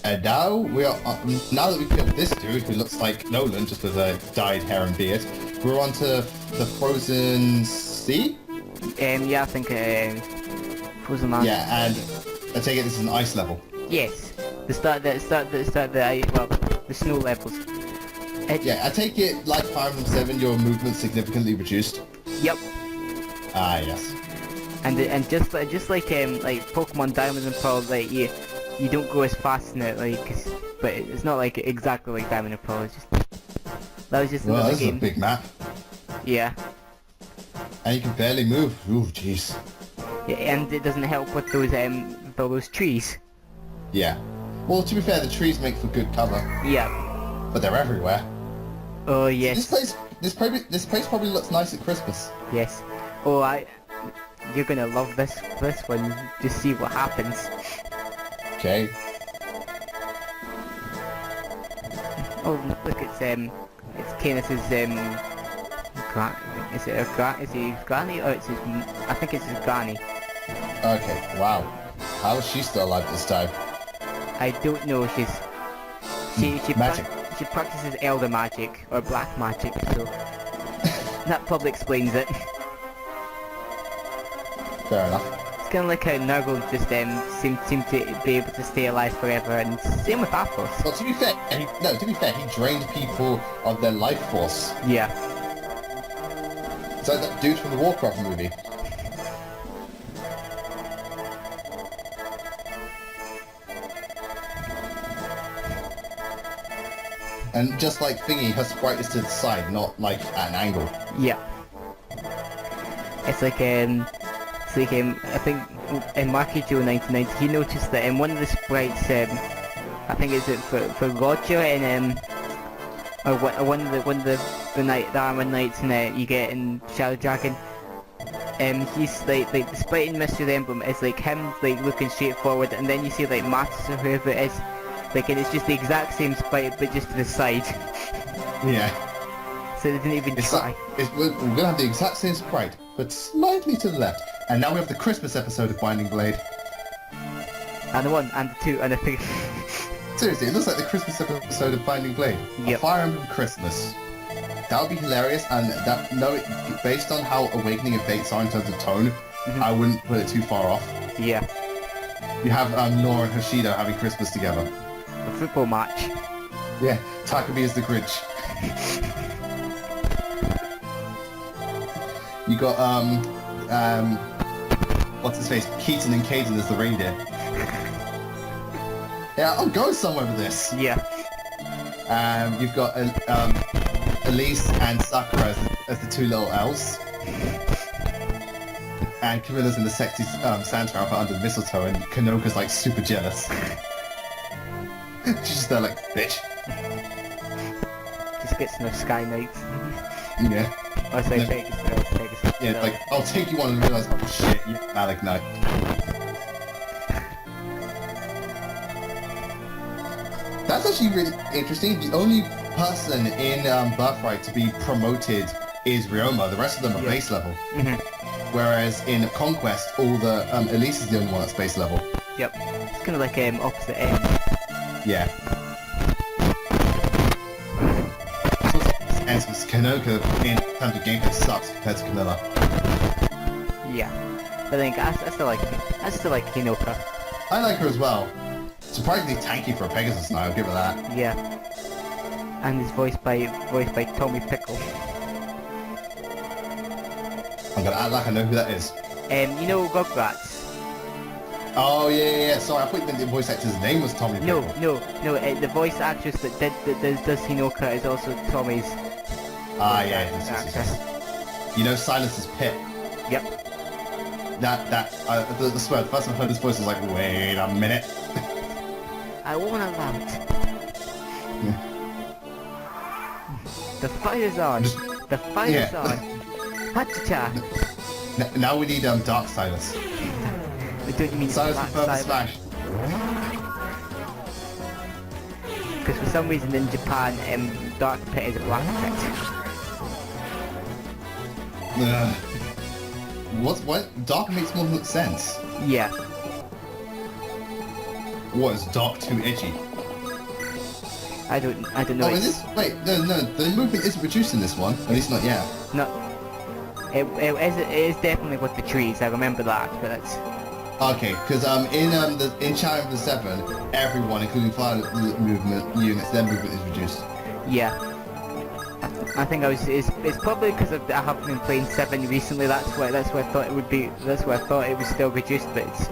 And now we are now that we killed this dude who looks like Nolan just with a dyed hair and beard, we're on to the Frozen Sea. Yeah, I think Frozen Land. Yeah, and I take it this is an ice level. Yes, the snow levels. Yeah, I take it like Fire Emblem 7, your movement significantly reduced. Yep. Ah, yes. And just like Pokemon Diamond and Pearl, like you don't go as fast in it, but it's not like exactly like Diamond and Pearl. It's just that was just Well, another this game. is a big map. Yeah. And you can barely move. Ooh, jeez. Yeah, and it doesn't help with those trees. Yeah. Well, to be fair, the trees make for good cover, Yeah. but they're everywhere. Oh yes. This place probably looks nice at Christmas. Yes. Oh, you're gonna love this one. Just see what happens. Okay. Oh look, it's Canis's is it Granny or it's his? I think it's his Granny. Okay. Wow. How is she still alive this time? I don't know. She Magic. she practices elder magic or black magic, so that probably explains it. Fair enough. It's kind of like how Nurgle just seem to be able to stay alive forever, and same with Athos. Well, to be fair, he drained people of their life force. Yeah. It's like that dude from the Warcraft movie. And just like Thingy, her sprite is to the side, not like at an angle. Yeah. It's like I think in Marky Joe 1990 he noticed that in one of the sprites, I think it's for Roger and or one of the Armored Knights you get in Shadow Dragon. He's like the sprite in Mystery of the Emblem is like him like looking straight forward, and then you see like Matus or whoever it is, like, and it's just the exact same sprite but just to the side. Yeah. So they didn't even try. We're gonna have the exact same sprite, but slightly to the left. And now we have the Christmas episode of Binding Blade. And the 1, and the 2, and the 3. Seriously, it looks like the Christmas episode of Binding Blade. Yep. A Fire Emblem Christmas. That would be hilarious, and based on how Awakening and Fates are in terms of tone, I wouldn't put it too far off. Yeah. You have Nora and Hoshido having Christmas together. A football match. Yeah, Takumi is the Grinch. You got what's his face? Keaton and Caden as the reindeer. Yeah, I'm going somewhere with this. Yeah. You've got Elise and Sakura as the two little elves. And Camilla's in the sexy Santa outfit under the mistletoe, and Kanoka's like super jealous. She's just there like, bitch. Just gets no Sky Knights. Yeah. I say Pegasus. Yeah, no. like, I'll take you on and realise, oh shit, you're Malik Knight. That's actually really interesting. The only person in Birthright to be promoted is Ryoma. The rest of them are base level. Whereas in Conquest, all the Elise is the only one that's base level. Yep. It's kind of like opposite end. Yeah. And Kanoka in terms of gameplay sucks compared to Camilla. Yeah. But I think I still like Hinoka. I like her as well. Surprisingly tanky for a Pegasus now, I'll give her that. Yeah. And it's voiced by Tommy Pickle. I'm gonna act like I know who that is. You know Rugrats? Oh yeah. Sorry, I thought the voice actor's name was Tommy Pickle. No. The voice actress that does Hinoka is also Tommy's. Ah yeah. Yes. You know Silence's Pit. Yep. The swear, the first time I heard his voice I was like, wait a minute. I want a rant. The fire's on. The fire's on. Ha-cha-cha. Now we need Dark Silence. Don't you mean Silence Black for further Silence? smash. Because for some reason in Japan, Dark Pit is a black pit. What? Dark makes more sense. Yeah. What, is Doc too itchy? I don't know. Oh, is this... Wait, no, the movement isn't reduced in this one. At least not yet. No. It is definitely with the trees, I remember that, but that's... Okay, because in Challenge of the 7, everyone, including fire movement units, their movement is reduced. Yeah. I think it's probably because I haven't been playing 7 recently, that's why I thought it would be, that's why I thought it was still reduced, but it's...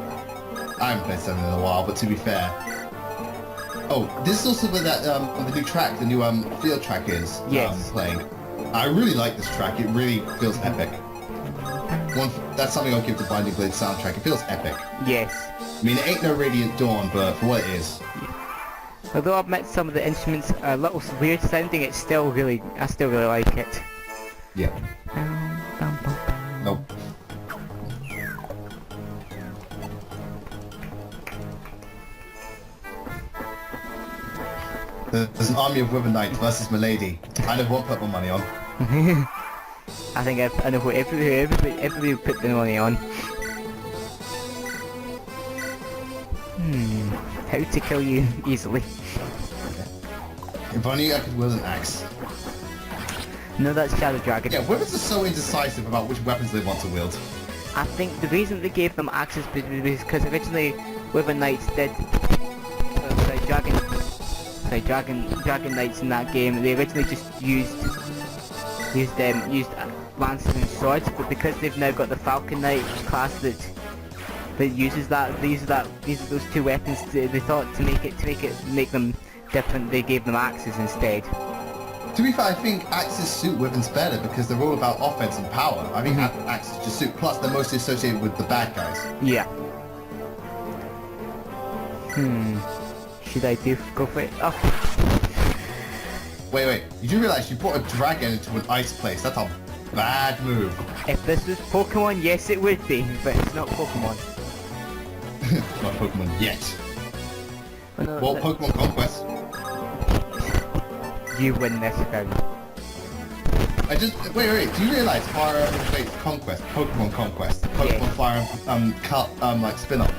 I haven't played 7 in a while, but to be fair... Oh, this is also where that, the new track, the new field track is playing. I really like this track, it really feels epic. That's something I'll give the Binding Blade soundtrack, it feels epic. Yes. I mean, it ain't no Radiant Dawn, but for what it is. Although I've met some of the instruments are a little weird sounding, I still really like it. Yeah. Nope. There's an army of Wither Knights versus Milady. I never want to put my money on. I think I know what everybody would put their money on. How to kill you easily. If only I could wield an axe. No, that's Shadow Dragon. Yeah, Withers are so indecisive about which weapons they want to wield. I think the reason they gave them axes was because originally Wither Knights did... Dragon Knights in that game, they originally just used lances and swords, but because they've now got the Falcon Knight class that uses those two weapons, they thought to make them different, they gave them axes instead. To be fair, I think axes suit Wyverns better because they're all about offense and power. I think axes just suit, plus they're mostly associated with the bad guys. Yeah. Should I go for it? Oh. Wait, you do realise you brought a dragon into an ice place. That's a bad move. If this was Pokemon, yes it would be, but it's not Pokemon. It's not Pokemon yet. Oh, no, well, Pokemon Conquest. You win this round. Wait, do you realise Fire Emblem Fates Conquest, Pokemon Conquest, Pokemon Fire spin-off?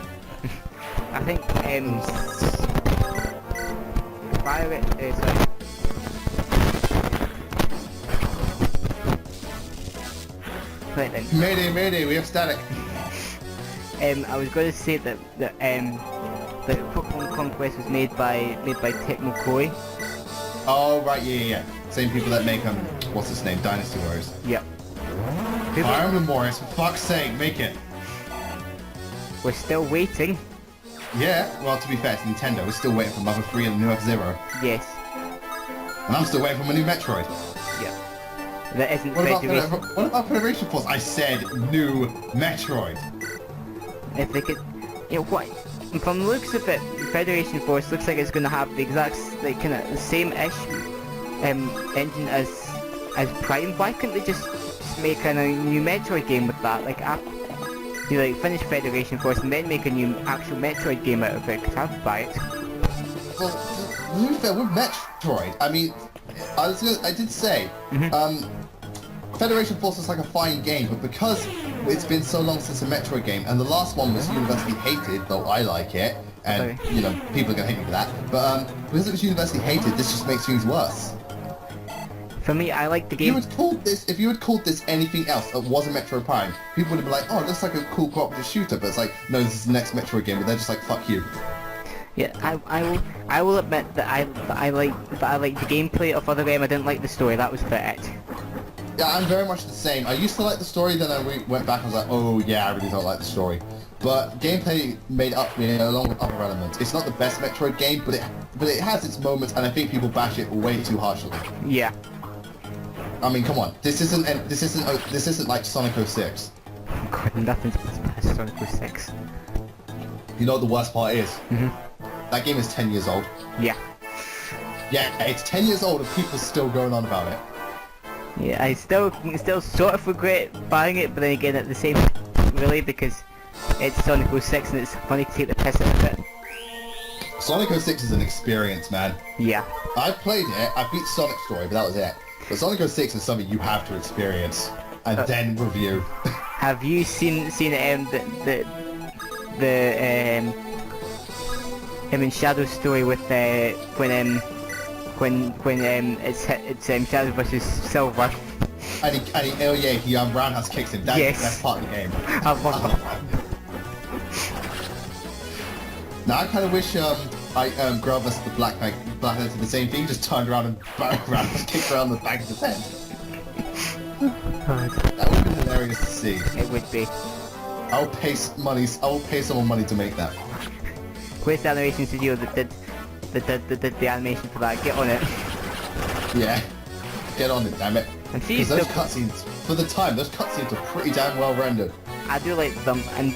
I think, Violet is Right then. Mayday, we have static. I was going to say that Pokemon Conquest was made by Tecmo Koei. Oh right, yeah. Same people that make what's its name, Dynasty Warriors. Yep. Fire Emblem Warriors, for fuck's sake, make it. We're still waiting. Yeah, well to be fair to Nintendo, we're still waiting for Mother 3 and the new F-Zero. Yes. And I'm still waiting for my new Metroid. Yeah. That isn't Federation. What about Federation Force? I said new Metroid. If they could, what? From the looks of it, Federation Force looks like it's going to have the exact, kind of the same-ish engine as Prime. Why couldn't they just make a new Metroid game with that? Finish Federation Force and then make a new actual Metroid game out of it, because I'd buy it. Well, to be fair, with Metroid, I mean, I did say, Federation Force is like a fine game, but because it's been so long since a Metroid game, and the last one was universally hated, though I like it, and, people are going to hate me for that, but because it was universally hated, this just makes things worse. For me, I like the game. If you had called this anything else that wasn't Metroid Prime, people would have been like, oh, it looks like a cool cooperative shooter, but it's like, no, this is the next Metroid game, but they're just like, fuck you. Yeah, I will admit that I like the gameplay of other game. I didn't like the story. That was about it. Yeah, I'm very much the same. I used to like the story, then I went back and was like, oh yeah, I really don't like the story. But gameplay made up, along with other elements. It's not the best Metroid game, but it has its moments, and I think people bash it way too harshly. Yeah. I mean, come on, this isn't like Sonic 06. God, nothing's past Sonic 06. You know what the worst part is? That game is 10 years old. Yeah. Yeah, it's 10 years old and people still going on about it. Yeah, I still sort of regret buying it, but then again at the same really, because it's Sonic 06 and it's funny to take the piss out of it. Sonic 06 is an experience, man. Yeah. I played it, I beat Sonic Story, but that was it. But Sonic 06 is something you have to experience and then review. Have you seen him in Shadow's story with when it's Shadow versus Silver. Oh yeah, he roundhouse kicks him. That's part of the game. I love that. Now I kind of wish Girl vs the Black Knight did the same thing, just turned around and roundhouse kicked around the back of his head. That would be hilarious to see. It would be. I will pay someone money to make that. Where's the animation studio that did the animation for that? Get on it. Yeah. Get on it, damn it. And see, Because those cutscenes, for the time, those cutscenes are pretty damn well rendered. I do like them, and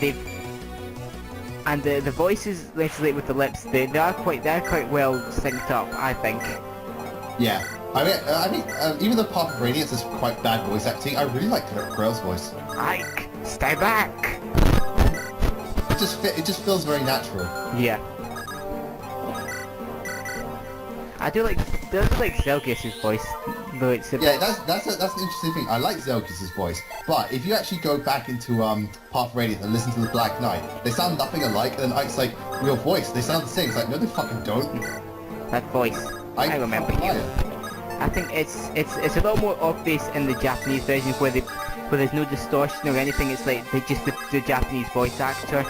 the voices, like with the lips, they are quite well synced up, I think. Yeah. I mean, even though Path of Radiance is quite bad voice acting, I really like Grail's voice. Ike, stay back! It just feels very natural. Yeah. I do like Zelgius's voice, though it's a... Yeah, that's an interesting thing. I like Zelgius's voice, but if you actually go back into Path of Radiance and listen to the Black Knight, they sound nothing alike, and then Ike's like, your voice, they sound the same. It's like, no, they fucking don't. That voice, I remember you. I think it's a lot more obvious in the Japanese version where there's no distortion or anything. It's like they're just the Japanese voice actor.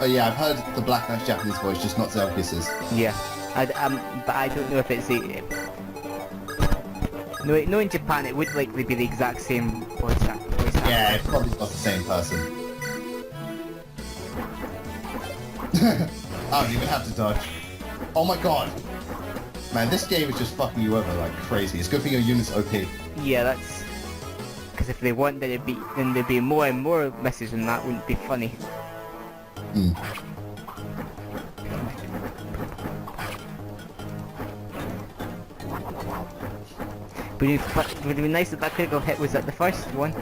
Oh yeah, I've heard the Black Knight's Japanese voice, just not Zelgius's. Yeah, but I don't know if it's no, in Japan it would likely be the exact same voice actor. Yeah, it's probably not the same person. I don't even have to dodge. Oh my god! Man, this game is just fucking you over like crazy. It's good thing your unit's OP. Yeah, that's... Because if they want, then there'd be more and more misses, and that wouldn't be funny. Mm. But it would be nice if that critical hit was at the first one.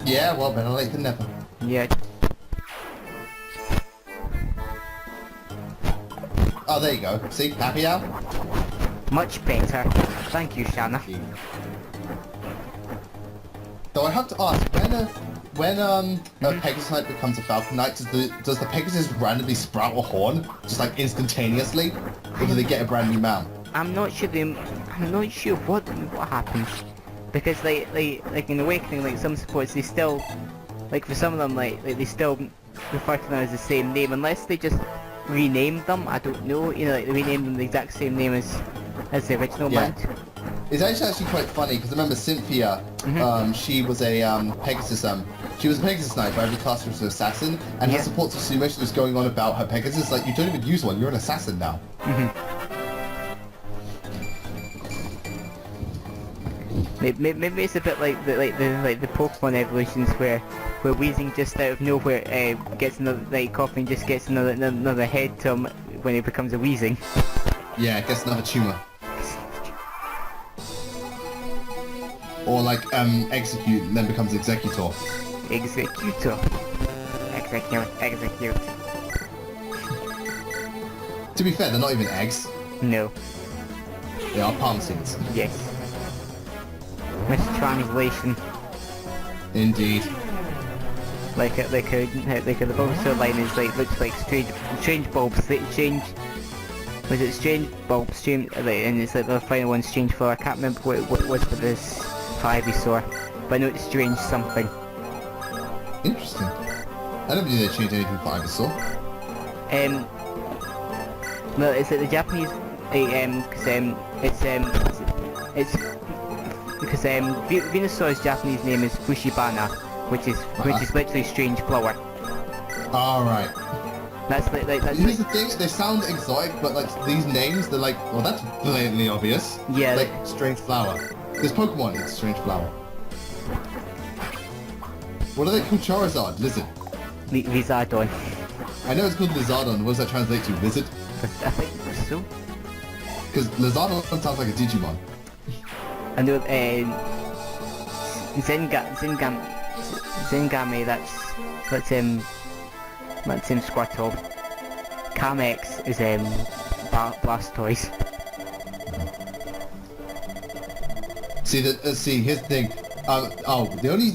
Yeah, well, better late than never. Yeah. Oh, there you go. See? Happy now? Much better. Thank you, Shanna. So I have to ask, when a Pegasus Knight becomes a Falcon Knight, does the Pegasus randomly sprout a horn, just like instantaneously, or do they get a brand new mount? I'm not sure what happens, because like in Awakening, like some supports they still, like for some of them like they still refer to them as the same name unless they just rename them. I don't know, you know, like they rename them the exact same name as the original mount. It's actually quite funny because I remember Cynthia, she was a Pegasus she was a Pegasus Knight, but every class was an assassin, and her support to Sumesh was going on about her Pegasus, like, you don't even use one, you're an assassin now. Maybe it's a bit like the Pokemon evolutions where Weezing just out of nowhere gets another, like Coughing just gets another head to him when he becomes a Weezing. Yeah, gets another tumor. Or like Execute and then becomes Executor. Execute. To be fair, they're not even eggs. No. They are palm seeds. Yes. Mistranslation. Indeed. Like the Bulbasaur line is like looks like strange bulbs. Was it strange bulbs? And it's like the final one, strange flower. I can't remember what it was for this Ivysaur, but I know it's strange something. Interesting. I don't believe they changed anything for Ivysaur. No, it's like the Japanese, because Venusaur's Japanese name is Fushibana, which is literally strange flower. Alright. That's Here's the thing, they sound exotic, but like these names, they're like, well, that's blatantly obvious. Yeah. Like strange flower. This Pokemon, it's strange flower. What are they called? Charizard, lizard. Lizardon. I know it's called Lizardon. What does that translate to? Lizard? I think so. Because Lizardon sounds like a Digimon. I know, Zengame, that's Squirtle. Camex is Blastoise. See, here's the thing. The only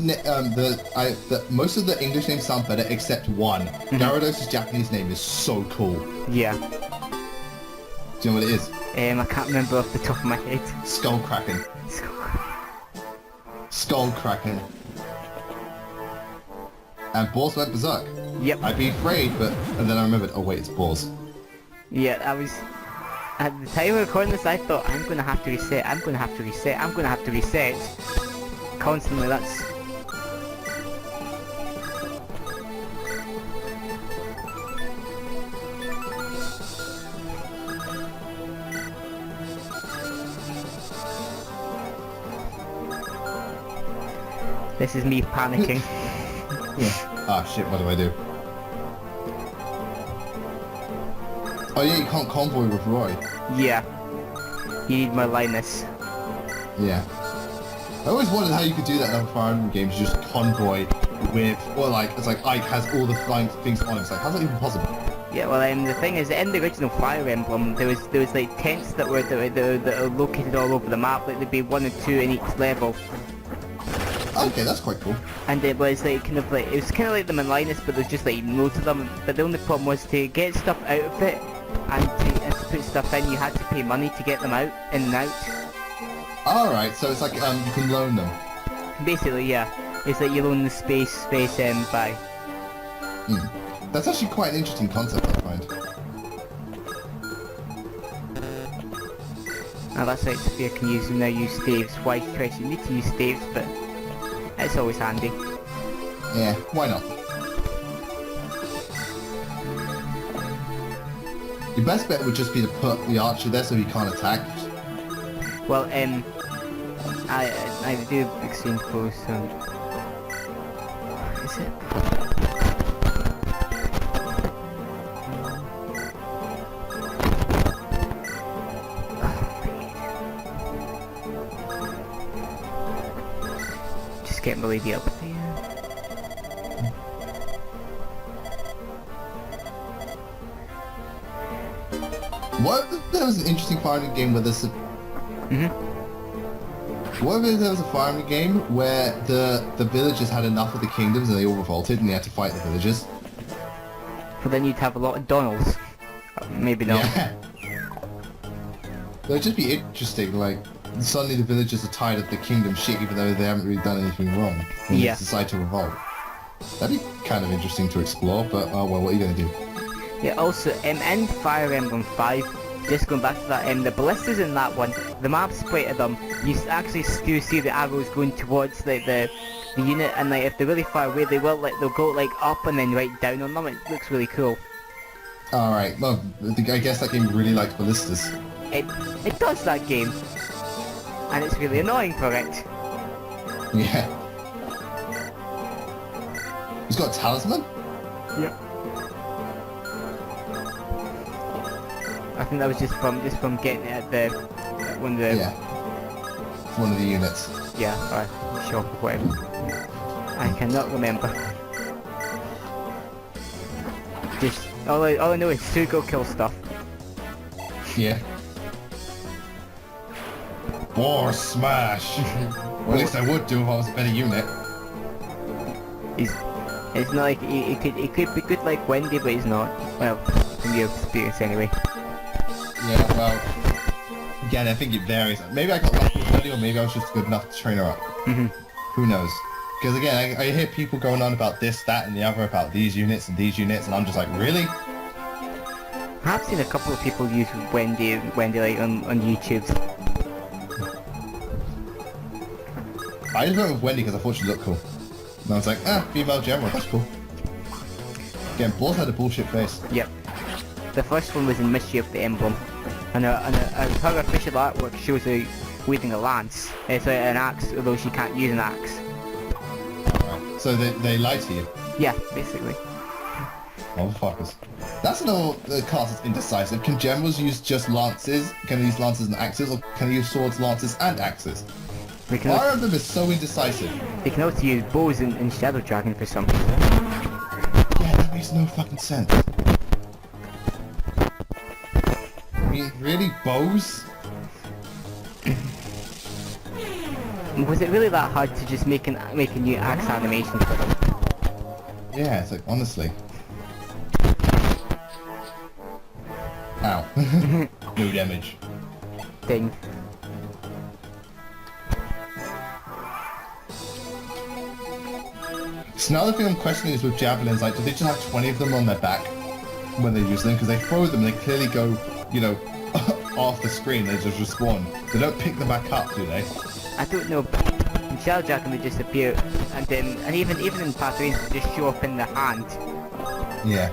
most of the English names sound better except one. Gyarados' Japanese name is so cool. Yeah. Do you know what it is? I can't remember off the top of my head. Skullkraken. Skullkraken. And Balls went berserk. Yep. I'd be afraid, and then I remembered, oh wait, it's Balls. Yeah, I was... At the time of recording this, I thought, I'm gonna have to reset, I'm gonna have to reset, I'm gonna have to reset. Constantly, that's... This is me panicking. Ah shit, what do I do? Oh yeah, you can't convoy with Roy. Yeah. You need more Linus. Yeah. I always wondered how you could do that in other Fire Emblem games, just convoy with, or like, it's like Ike has all the flying things on, it's like, how's that even possible? Yeah, well, the thing is, in the original Fire Emblem, there was like tents that were located all over the map, like there'd be 1 or 2 in each level. Okay, that's quite cool. And it was like it was kind of like them in Linus, but there's just like loads of them. But the only problem was to get stuff out of it and to put stuff in, you had to pay money to get them out, in and out. Alright, so it's like you can loan them. Basically, yeah. It's like you loan the space by. That's actually quite an interesting concept, I find. Now that's right, Sophia can now use staves. Why Chris, you need to use staves, but it's always handy. Yeah, why not? Your best bet would just be to put the archer there so he can't attack. Well, I do exchange foes, so... Is it? Just getting the lady up there. What if there was an interesting Fire Emblem game where there's a... What if there was a Fire Emblem game where the villagers had enough of the kingdoms and they all revolted and they had to fight the villagers? But then you'd have a lot of Donalds. Maybe not. Yeah. It would just be interesting, like, suddenly the villagers are tired of the kingdom shit even though they haven't really done anything wrong. And Yeah. they decide to revolt. That'd be kind of interesting to explore, but, oh well, what are you going to do? Yeah, also, in Fire Emblem 5, just going back to that, the ballistas in that one, the map split of them, you actually do see the arrows going towards like the unit, and like if they're really far away, they'll go like up and then right down on them. It looks really cool. Alright, well, I guess that game really likes ballistas. It does that game, and it's really annoying for it. Yeah. He's got a talisman? Yep. I think that was just from getting it at one of the... Yeah. One of the units. Yeah, or shop or whatever. I cannot remember. Just, all I know is Sugo kill stuff. Yeah. War smash! Well, at least I would do if I was a better unit. It's not like, he could be good like Wendy, but he's not. Well, from your experience anyway. Yeah, well, again, I think it varies. Maybe I got lucky with Wendy, or maybe I was just good enough to train her up. Who knows? Because again, I hear people going on about this, that, and the other, about these units, and I'm just like, really? I've seen a couple of people use Wendy like on YouTube. I just went with Wendy because I thought she looked cool. And I was like, female general, that's cool. Again, Balls had a bullshit face. Yep. The first one was in Mischief, the emblem. And her official artwork shows her wielding a lance. It's like an axe, although she can't use an axe. Alright, so they lie to you? Yeah, basically. Motherfuckers. That's another class that's indecisive. Can generals use just lances? Can they use lances and axes? Or can they use swords, lances, and axes? Fire Emblem is so indecisive. They can also use bows in Shadow Dragon for some reason. Yeah, that makes no fucking sense. I mean, really? Bows? Was it really that hard to just make a new axe animation for them? Yeah, it's like, honestly. Ow. No damage. Ding. So now the thing I'm questioning is with javelins, like, do they just have 20 of them on their back when they use them? Because they throw them, they clearly go, you know, off the screen, they just respawn. They don't pick them back up, do they? I don't know. In Shell Jack they just appear, and even in Pathways they just show up in the hand. Yeah.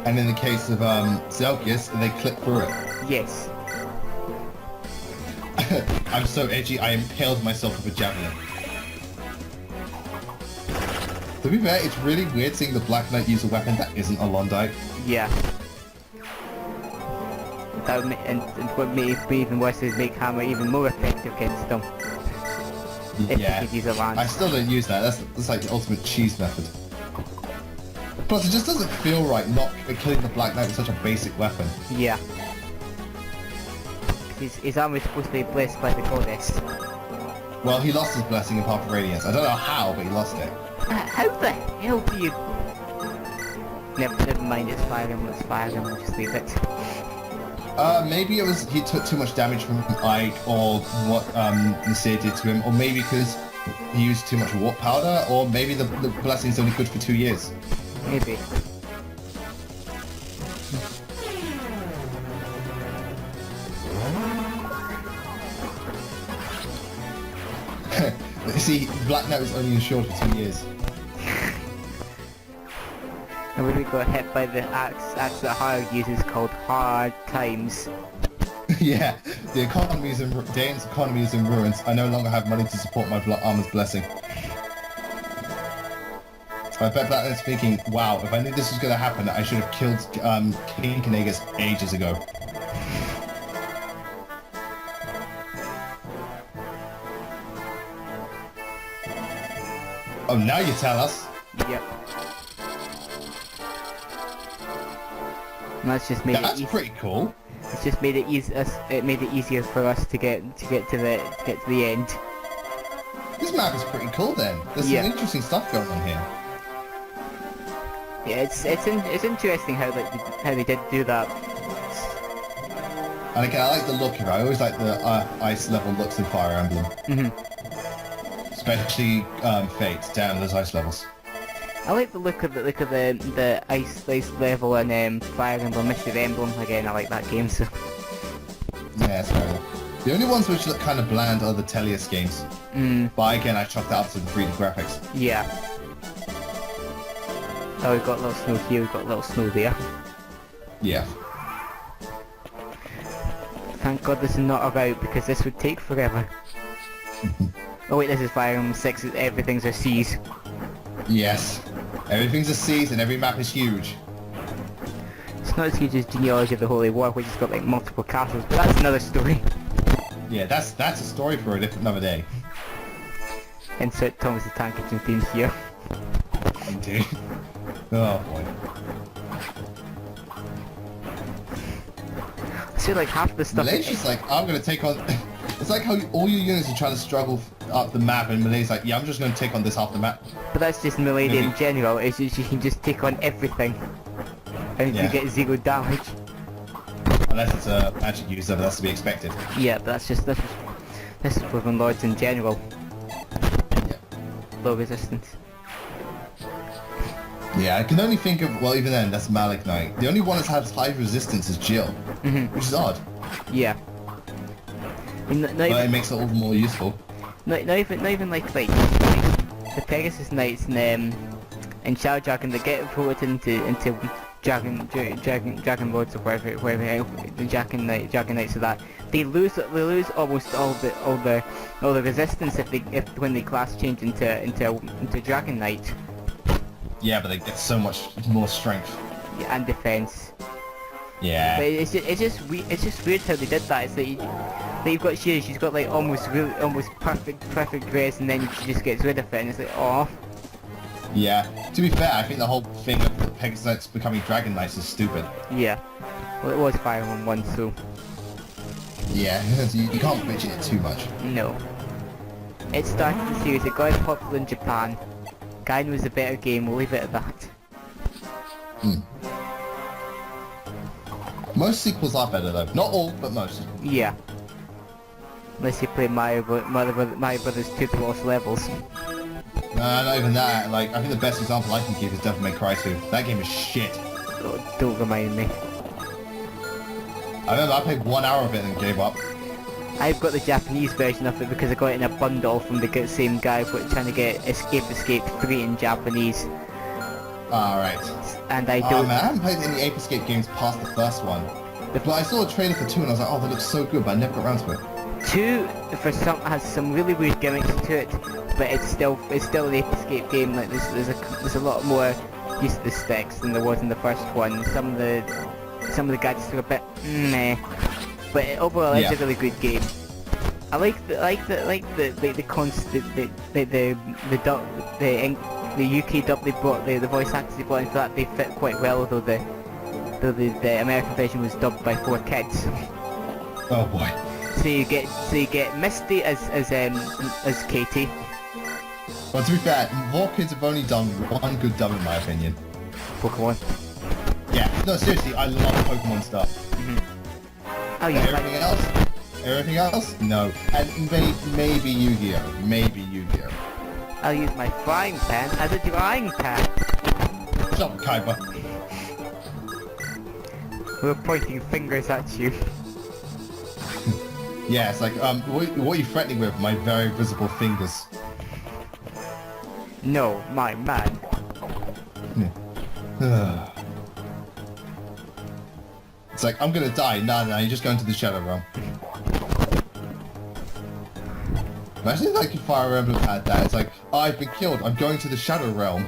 And in the case of Zelkius, they clip through it. Yes. I'm so edgy, I impaled myself with a javelin. To be fair, it's really weird seeing the Black Knight use a weapon that isn't a Londite. Yeah. That would and what made it even worse is make Hammer even more effective against them. If Yeah. you could use a lance. I still don't use that. That's like the ultimate cheese method. Plus, it just doesn't feel right not killing the Black Knight with such a basic weapon. Yeah. His armor is supposed to be blessed by the goddess. Well, he lost his blessing in Path of Radiance. I don't know how, but he lost it. How the hell do you... Never mind, it's Fire Emblem, we'll just leave it. Maybe it was he took too much damage from Ike, or what Nasir did to him, or maybe because he used too much warp powder, or maybe the blessing's only good for 2 years. Maybe. See, Black Knight was only insured for 2 years. And when we got hit by the axe that Hard uses called Hard Times. Yeah, the Dane's economy is in ruins. I no longer have money to support my armor's blessing. I bet Black Knight's thinking, wow, if I knew this was going to happen, I should have killed King Kanagas ages ago. Oh, now you tell us. Yep. And that's just made That's it pretty cool. It's just made it it made it easier for us to get to the end. This map is pretty cool then. There's some interesting stuff going on here. Yeah, it's interesting how they did do that. And again, I like the look of it. I always like the ice level looks in Fire Emblem. Especially Fate, down those ice levels. I like the look of the ice level and Fire Emblem Mystery Emblem. Again, I like that game, so. Yeah, it's fair enough. The only ones which look kind of bland are the Telius games. But again, I chalked that up to the 3D graphics. Yeah. Oh, we've got a little snow here, we've got a little snow there. Yeah. Thank God this is not a route, because this would take forever. Oh wait, this is Fire Emblem 6, everything's a seas. Yes. Everything's a seas and every map is huge. It's not as huge as Genealogy of the Holy War, which has got like multiple castles, but that's another story. Yeah, that's a story for another day. Insert Thomas the Tank Engine theme here. Indeed. Oh boy. I feel like half the stuff... Malay's just like, I'm gonna take on... It's like how all your units are trying to struggle up the map and Malay's like, yeah, I'm just gonna take on this half the map. But that's just Melee in general, it's just you can just take on everything. And you get 0 damage. Unless it's a magic user, but that's to be expected. Yeah, but that's just with Lords in general. Yeah. Low resistance. Yeah, I can only think of, well even then, that's Malik Knight. The only one that has high resistance is Jill. Which is odd. Yeah. But it makes it all the more useful. Not even like the Pegasus Knights and Shadow Dragon, they get voted into Dragon Lords or whatever the Dragon Knights of that. They lose almost all the resistance when they class change into Dragon Knight. Yeah, but they get so much more strength. Yeah, and defense. Yeah. But it's just weird how they did that. It's like you've got she's got like almost perfect grace, and then she just gets rid of it, and it's like, oh. Yeah. To be fair, I think the whole thing of the Pegasus Knights becoming Dragon Knights is stupid. Yeah. Well, it was Fire Emblem 1, so. Yeah, you can't bitch it too much. No. it started the series, it got popular in Japan. Guy knows a better game, we'll leave it at that. Most sequels are better though. Not all, but most. Yeah. Unless you play Mario Brothers 2 to Lost Levels. Not even that. Like, I think the best example I can give is Devil May Cry 2. That game is shit. Oh, don't remind me. I remember I played 1 hour of it and gave up. I've got the Japanese version of it because I got it in a bundle from the same guy trying to get Escape 3 in Japanese. Alright. And I Oh don't... man, I haven't played any Ape Escape games past the first one. But I saw a trailer for 2 and I was like, oh, that looks so good, but I never got around to it. 2 has some really weird gimmicks to it, but it's still an Ape Escape game. Like there's a lot more use of the sticks than there was in the first one. Some of the gadgets are a bit meh, but overall it's a really good game. I like the UK dub they brought, the voice actors they brought in for that. They fit quite well, although the American version was dubbed by 4 kids. Oh boy. So you get Misty as Katie. Well, to be fair, more kids have only done one good dub in my opinion. Pokemon. Yeah, no, seriously, I love Pokemon stuff. Oh yeah. Everything else? Everything else? No. And maybe Yu-Gi-Oh! Maybe Yu-Gi-Oh! I'll use my frying pan as a drying pan. Shut up, Kaiba. We're pointing fingers at you. Yeah, it's like, what are you threatening with? My very visible fingers. No, my man. It's like, I'm gonna die. No, you're just going to the Shadow Realm. Imagine if like Fire Emblem had that. It's like, oh, I've been killed. I'm going to the Shadow Realm.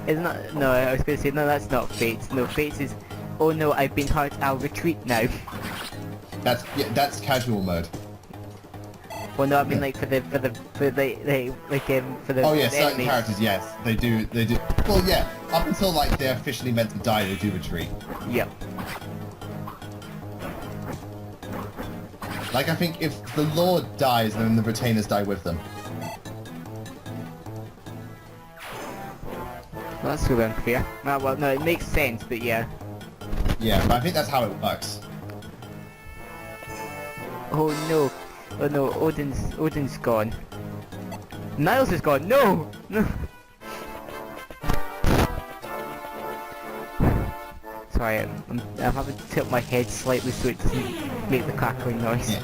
Isn't that... No, I was gonna say, no, that's not Fates. No, Fates is... Oh no, I've been hurt, I'll retreat now. That's casual mode. Well, no, I mean like for the Oh yeah, certain enemies. characters, yes, they do. Well, yeah, up until like they're officially meant to die, they do retreat. Yep. Like I think if the Lord dies, then the retainers die with them. Well, that's really unfair. Well, no, it makes sense, but yeah. Yeah, but I think that's how it works. Oh no. Oh no, Odin's gone. Niles is gone. No! No! Sorry, I'm having to tilt my head slightly so it doesn't make the crackling noise.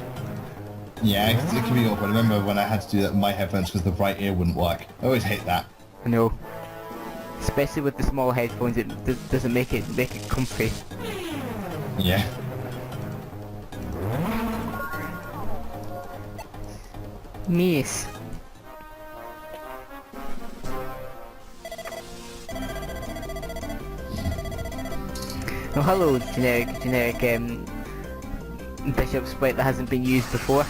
Yeah, it can be awkward. I remember when I had to do that with my headphones because the right ear wouldn't work. I always hate that. I know. Especially with the small headphones, it doesn't make it comfy. Yeah. Miss. Oh, hello, generic bishop sprite that hasn't been used before.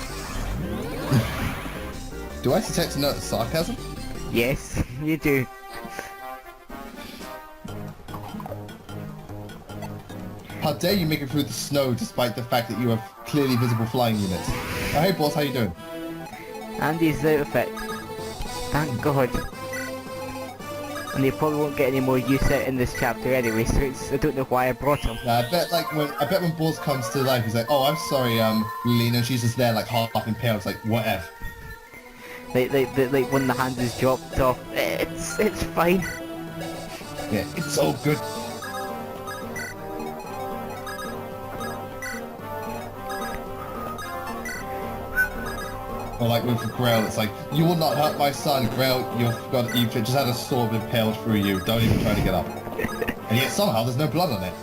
Do I detect a note of sarcasm? Yes, you do. How dare you make it through the snow despite the fact that you have clearly visible flying units? Oh, hey boss, how you doing? Andy's out of it. Thank God. And they probably won't get any more use out in this chapter anyway, so I don't know why I brought him. I bet when Boss comes to life, he's like, oh, I'm sorry, Lena, she's just there like half impaled. It's like, whatever. Like when the hand is dropped off, it's fine. Yeah, it's all good. Or like with Grail, it's like, you will not hurt my son, Grail, you've just had a sword impaled through you, don't even try to get up. And yet somehow there's no blood on it.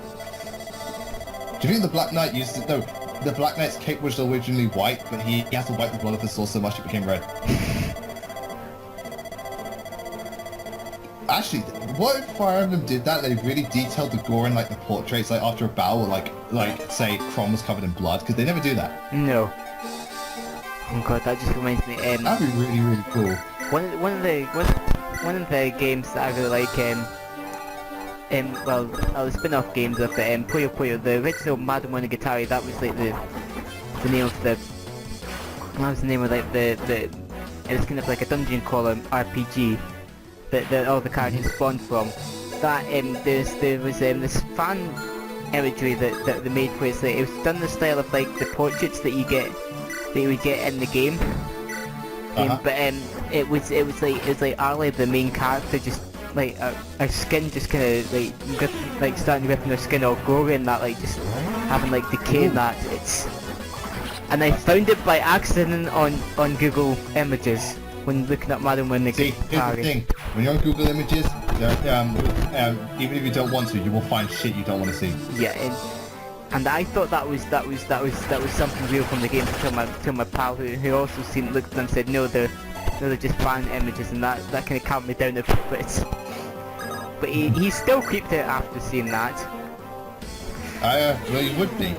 Do you think the Black Knight used to... No, the Black Knight's cape was originally white, but he had to wipe the blood off his sword so much it became red. Actually, what if Fire Emblem did that? They really detailed the gore in like the portraits, like after a battle, like say Chrom was covered in blood, because they never do that. No. Oh god, that just reminds me. That'd be really, really cool. One of the games that I really like. The spin-off games of the Puyo Puyo, the original Madomonogatari. That was like the name of the. What was the name of like the and it's kind of like a dungeon crawler RPG that all the characters spawn from. That there was this fan imagery that they made where it's like, it was done in the style of like the portraits that you would get in the game. But it was like Arlie, the main character, just like her skin just kind of like starting ripping her skin all gory and that, like just having like decay and that. And I found it by accident on Google Images when looking up Madam Win. See, here's the thing: when you're on Google Images, even if you don't want to, you will find shit you don't want to see. Yeah, and I thought that was something real from the game until my pal who also looked and said no, they're just fan images, and that kind of calmed me down a bit. But he still creeped out after seeing that. Well, you would be.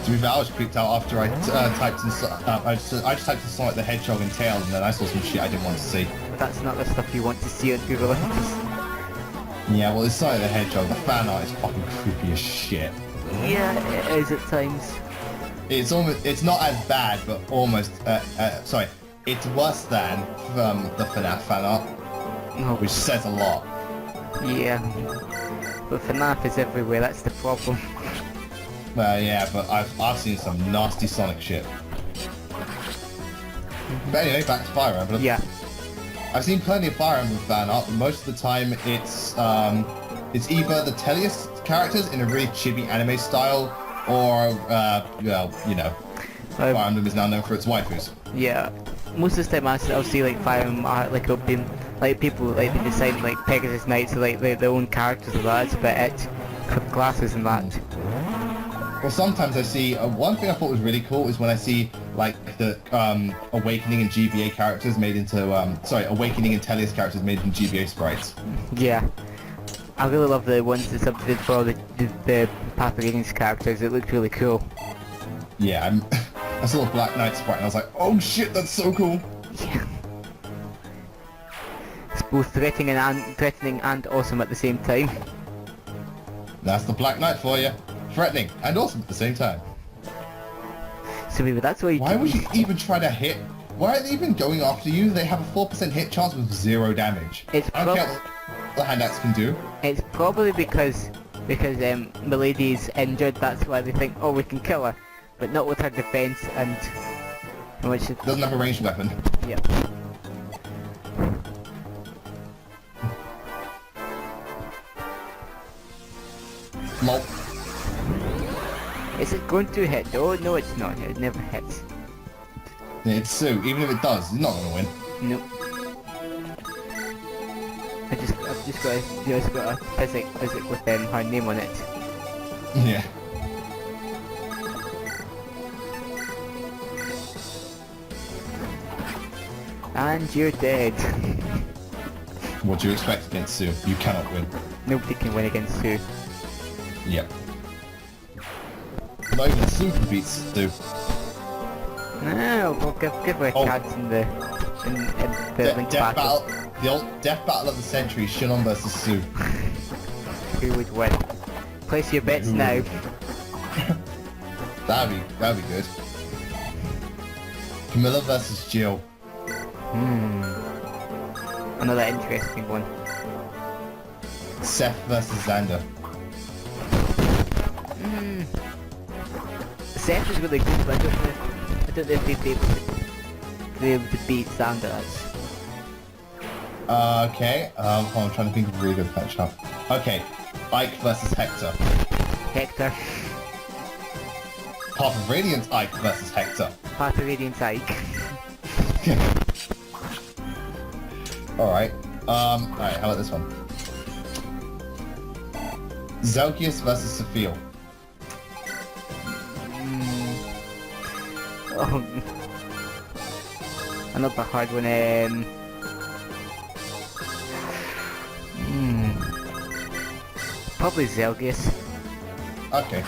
To be fair, I was creeped out after I typed in. I just typed in Sonic the Hedgehog and Tails, and then I saw some shit I didn't want to see. But that's not the stuff you want to see on Google Images. Yeah, well, it's Sonic the Hedgehog. The fan art is fucking creepy as shit. Yeah, it is at times. It's not as bad, but almost. Sorry, it's worse than the FNAF fan art, which says a lot. Yeah, but FNAF is everywhere. That's the problem. Well, yeah, but I've seen some nasty Sonic shit. But anyway, back to Fire Emblem. Yeah. I've seen plenty of Fire Emblem fan art, but most of the time it's either the Tellius characters in a really chibi anime style, or well, you know, Fire Emblem is now known for its waifus. Yeah, most of the time I'll see like Fire Emblem art, like it'll be like people like they design like Pegasus Knights, so like their own characters of that. That's about it. For classes and that. Well, sometimes I see one thing I thought was really cool is when I see like the Awakening and GBA characters made into Awakening and Tellius characters made into GBA sprites. Yeah, I really love the ones that substituted for all the Path of Radiance characters. It looked really cool. Yeah, I saw a Black Knight sprite and I was like, oh shit, that's so cool. Yeah. It's both threatening and awesome at the same time. That's the Black Knight for you. Threatening and awesome at the same time. So maybe that's why. Why would you even try to hit? Why are they even going after you? They have a 4% hit chance with 0 damage. I don't care what the hand axe can do. It's probably because Milady's injured. That's why they think, oh, we can kill her, but not with her defense and which doesn't have a ranged weapon. Yeah. Lol. Is it going to hit? Oh no, it's not. It never hits. Yeah, it's Sue. Even if it does, it's not going to win. Nope. I've just got a physic with her name on it. Yeah. And you're dead. What do you expect against Sue? You cannot win. Nobody can win against Sue. Yep. Not even Sue can beat Sue. No, we'll give her a chance in the link battle. The old death battle of the century, Shinon versus Sue. Who would win? Place your bets now. That'd be good. Camilla versus Jill. Another interesting one. Seth versus Xander. Seth is really good, but I don't know if they'd be able to beat Xander. Okay. I'm trying to think of a really good matchup. Okay. Ike versus Hector. Hector. Path of Radiance Ike versus Hector. Path of Radiance Ike. Alright. Alright, how about this one? Zelgius versus Sophia. Oh, another hard one. Probably Zelgius. Okay.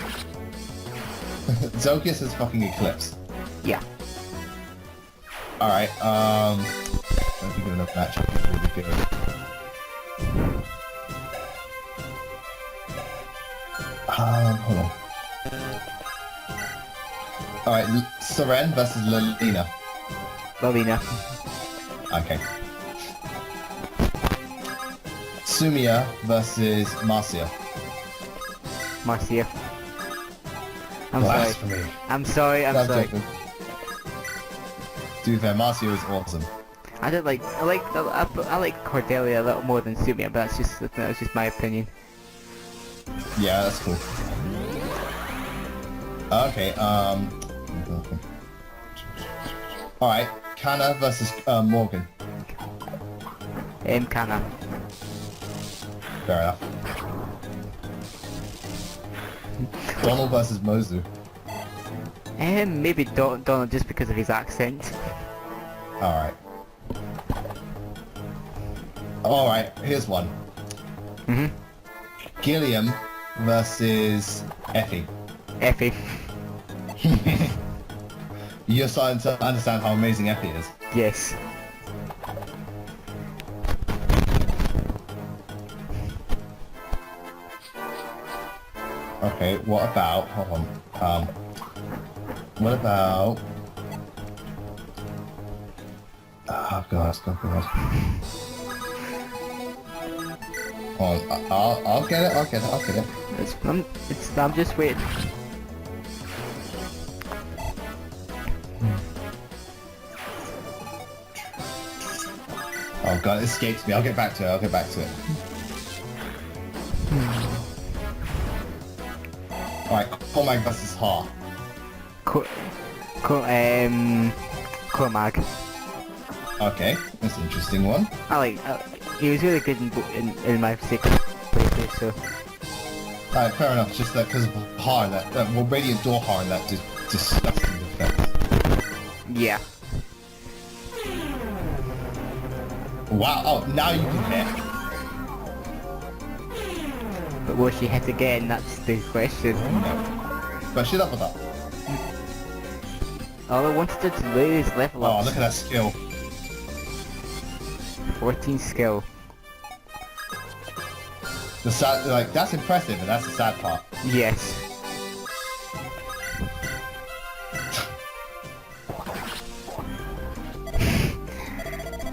Zelgius is fucking Eclipse. Yeah. Alright, I don't think of another matchup is really good. Hold on. Alright, Seren versus Lelina. Lelina. Okay. Sumiya versus Marcia. Marcia. I'm sorry. Blasphemy. I'm sorry. I'm That's sorry. joking. To be fair, Marcia is awesome. I like Cordelia a little more than Sumiya, but that's just my opinion. Yeah, that's cool. Okay, alright, Kana versus Morgan. Kana. Fair enough. Donald versus Mozu. Maybe Donald just because of his accent. Alright. Alright, here's one. Gilliam versus Effie. Effie. You're starting to understand how amazing Effie is. Yes. Okay, what about... Hold on. What about... Oh god. Hold on, I'll get it. I'm just waiting. Oh god, it escapes me. I'll get back to it. Alright, Cormac versus Ha. Cormac. Okay, that's an interesting one. He was really good in my secret playthrough, so... Alright, fair enough. Just that because of Ha and that, Radiant Door Ha and that disgusting defense. Yeah. Wow, oh, now you can hit. But will she hit again? That's the question. No. But shut up with that. All I wanted her to lose level up. Oh, look at that skill. 14 skill. The sad, like, that's impressive, and that's the sad part. Yes.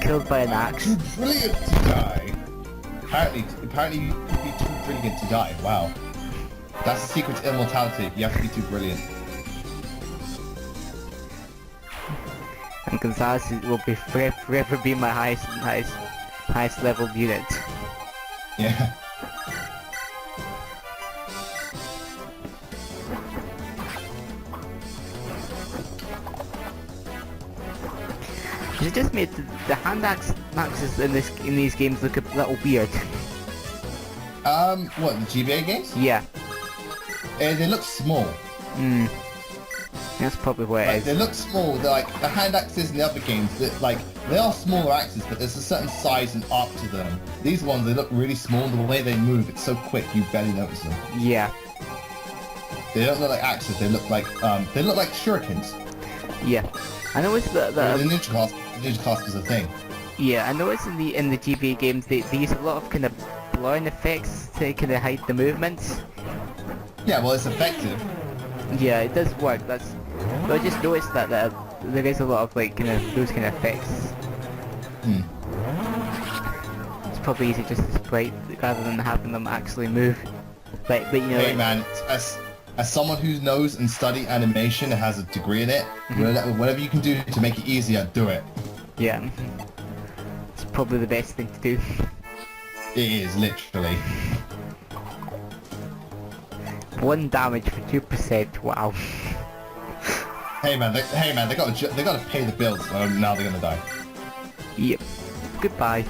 Killed by an axe. Too brilliant to die. Apparently you could be too brilliant to die. Wow. That's the secret to immortality. You have to be too brilliant. And Gonzalez will be forever be my highest level unit. Yeah. It just made the hand axes in these games look a little weird. What, the GBA games? Yeah. They look small. That's probably what it is. They look small. They're like the hand axes in the other games. They are smaller axes, but there's a certain size and arc to them. These ones, they look really small. The way they move, it's so quick you barely notice them. Yeah. They don't look like axes. They look like shurikens. Yeah. I know it's the ninja clasp is a thing. Yeah, I know it's in the GBA games they use a lot of kind of blurring effects to kind of hide the movements. Yeah, well, it's effective. Yeah, it does work. But I just noticed that there is a lot of like kind of those kind of effects. It's probably easy just to sprite rather than having them actually move. But you know. Hey man, as someone who knows and study animation and has a degree in it, whatever you can do to make it easier, do it. Yeah. It's probably the best thing to do. It is, literally. 1 damage for 2%, wow. Hey man, they gotta pay the bills, or now they're gonna die. Yep. Goodbye.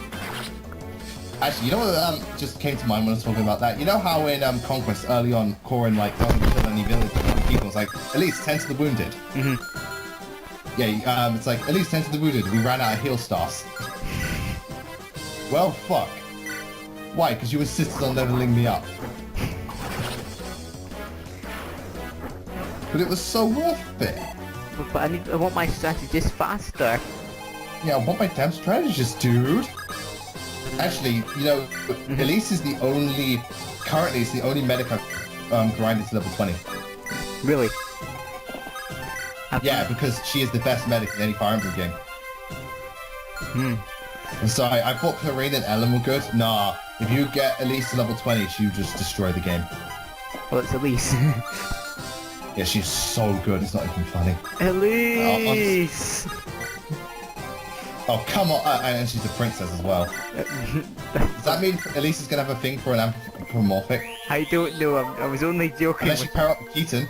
Actually, you know what just came to mind when I was talking about that? You know how in Conquest early on, Corin doesn't kill any village people? It's like, at least 10 to the wounded. Yeah, it's like, at least 10 to the wounded. We ran out of heal stars. Well, fuck. Why? Because you insisted on leveling me up. But it was so worth it. But I want my strategist faster. Yeah, I want my damn strategist, dude. Actually, you know, Elise is currently it's the only medic I've grinded to level 20. Really? Yeah, because she is the best medic in any Fire Emblem game. I'm sorry, I thought Clarine and Ellen were good. Nah, if you get Elise to level 20, you just destroy the game. Well, it's Elise. Yeah, she's so good, it's not even funny. Elise! Oh, come on, and she's a princess as well. Does that mean Elise is going to have a thing for an anthropomorphic? I don't know, I was only joking. Unless you pair up with Keaton.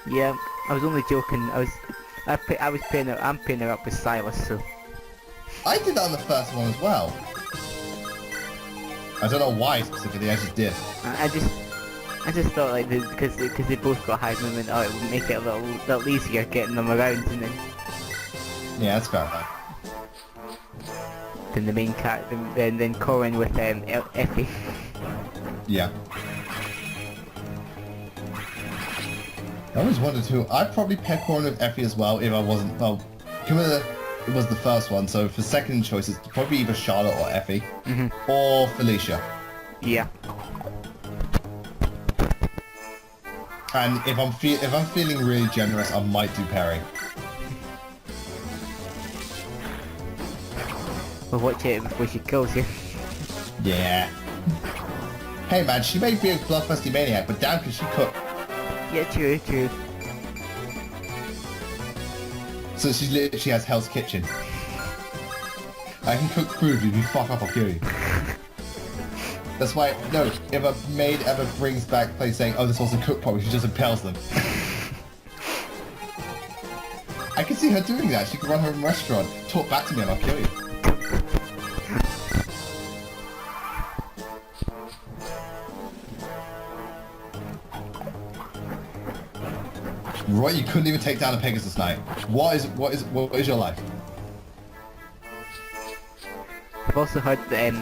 Yeah, I was only joking. I'm pairing her up with Silas, so... I did that on the first one as well. I don't know why specifically, I just did. I just thought like because they both got high movement, oh, it would make it a little easier getting them around, and then... Yeah, that's fair enough. Then the main character, then Corin with Effie. Yeah. I always wondered who... I'd probably pair Corin with Effie as well if I wasn't... Well, Camilla was the first one, so for second choice it's probably either Charlotte or Effie. Or Felicia. Yeah. And if I'm feeling really generous, I might do Perry. We'll watch it before she kills you. Yeah. Hey man, she may be a bloodthirsty maniac, but damn can she cook. Yeah, true. So she literally has Hell's Kitchen. I can cook food, if you fuck up, I'll kill you. That's why, no, if a maid ever brings back place saying, oh, this wasn't cooked properly, she just impales them. I can see her doing that. She could run her own restaurant. Talk back to me and I'll kill you. Roy, you couldn't even take down a Pegasus Knight. What is your life? I've also heard that,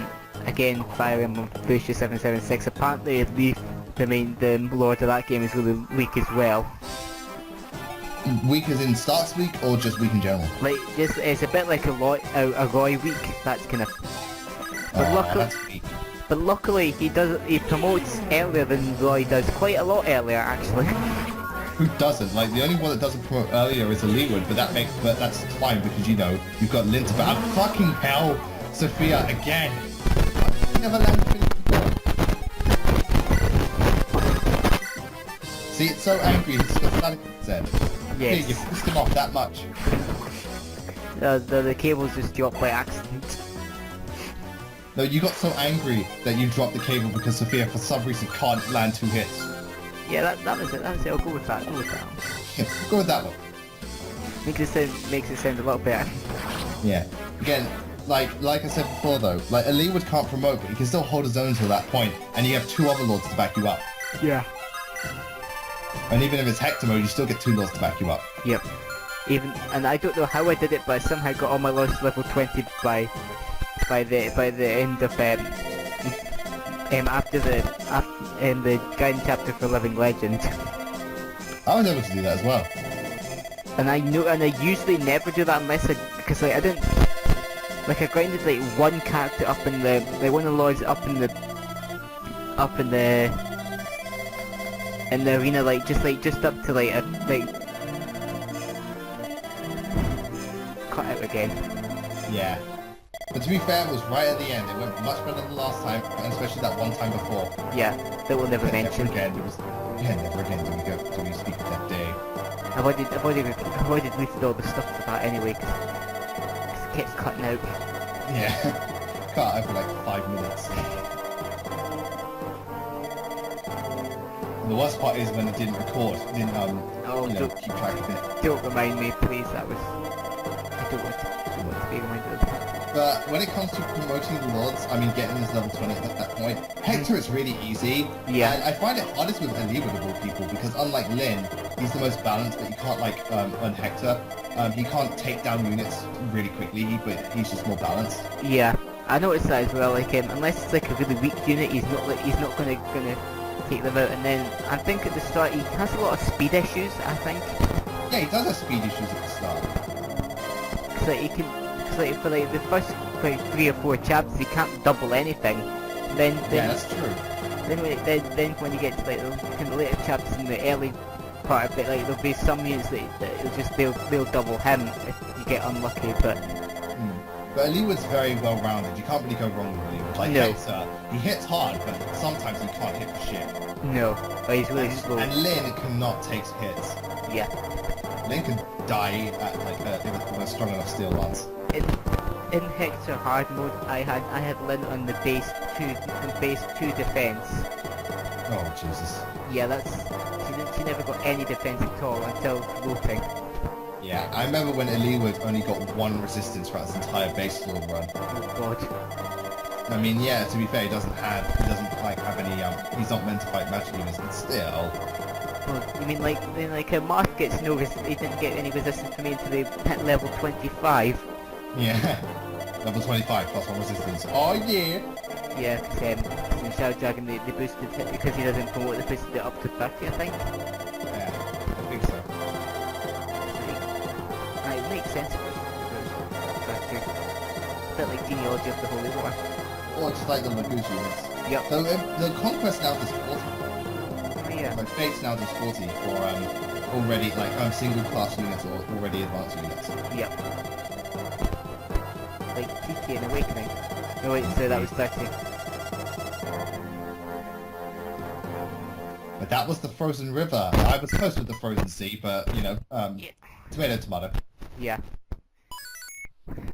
again, Fire Emblem Fuchsia 776, apparently the lord of that game is really weak as well. Weak as in starts weak, or just weak in general? Like, it's a bit like a Roy weak, that's kind of... But luckily he promotes earlier than Roy does, quite a lot earlier actually. Who doesn't? Like, the only one that doesn't promote earlier is Leeward, but that's fine because, you know, you've got Linta, but I'm fucking hell, Sophia, again! I never landed finish before. See, it's so angry, it's pathetic, said. Yes. Yeah, you pissed him off that much. The cables just dropped by accident. No, you got so angry that you dropped the cable because Sophia, for some reason, can't land 2 hits. Yeah, that was it, I'll go with that, Yeah, go with that one. Makes it sound a lot better. Yeah. Again, like I said before though, like a Leeward can't promote, but he can still hold his own until that point, and you have 2 other lords to back you up. Yeah. And even if it's Hector mode, you still get 2 lords to back you up. Yep. And I don't know how I did it, but I somehow got all my lords to level 20 by the end of after the guiding chapter for Living Legend. I was able to do that as well. And I usually never do that unless because like I didn't, like I grinded like one character up in the, like one of the lords up in the arena, like just up to like cut out again. Yeah. But to be fair, it was right at the end. It went much better than last time, and especially that one time before. Yeah, that we'll never mention. Never again. It was, yeah, never again do we speak of that day. I've already deleted all the stuff for that anyway, because it keeps cutting out. Yeah. Cut out for like 5 minutes. The worst part is when it didn't record. It didn't keep track of it. Don't remind me, please. I don't want to be reminded of that. But when it comes to promoting the lords, I mean getting this level 20 at that point, Hector is really easy. Yeah. And I find it hardest with Aliwa of all people, because unlike Lyn, he's the most balanced, but you can't like on Hector. He can't take down units really quickly, but he's just more balanced. Yeah, I noticed that as well. Like unless it's like a really weak unit, he's not gonna take them out. And then I think at the start he has a lot of speed issues. I think. Yeah, he does have speed issues at the start. Cause like he can. Like for like the first like 3 or 4 chapters, he can't double anything. Then yeah, that's true. Then when you get to like the kind of later chapters in the early part of it, like there'll be some units that they'll double him if you get unlucky. But But Leeward's very well-rounded. You can't really go wrong with Leeward. Like No. Hector, he hits hard, but sometimes he can't hit for shit. No. Oh, he's really slow. And Lynn cannot take hits. Yeah. Lynn can die at like with a strong enough steel lance. In Hector hard mode, I had Lynn on the base 2 defense. Oh Jesus. Yeah, she never got any defense at all until floating. Yeah, I remember when Leeward only got 1 resistance throughout his entire base floor run. Oh god. I mean, yeah, to be fair, he doesn't like have any he's not meant to fight magic units, but still. Oh, you mean like Marth gets no he didn't get any resistance from me until they hit level 25. Yeah. Level 25 plus 1 resistance. Oh yeah! Yeah, in Shadow Dragon they boosted it because he doesn't promote, they boosted it up to 30, I think. Yeah, I think so. It makes sense for a bit like genealogy of the Holy War. Or just like the Lagoon units. Yep. So the Conquest now does 40. Oh, yeah. Like Fates now does 40 for already like single class units or already advanced units. Yep. Like TK and Awakening. No wait, so that was 30. But that was the Frozen River. I was close with the Frozen Sea, but you know, Yeah. tomato tomato. Yeah.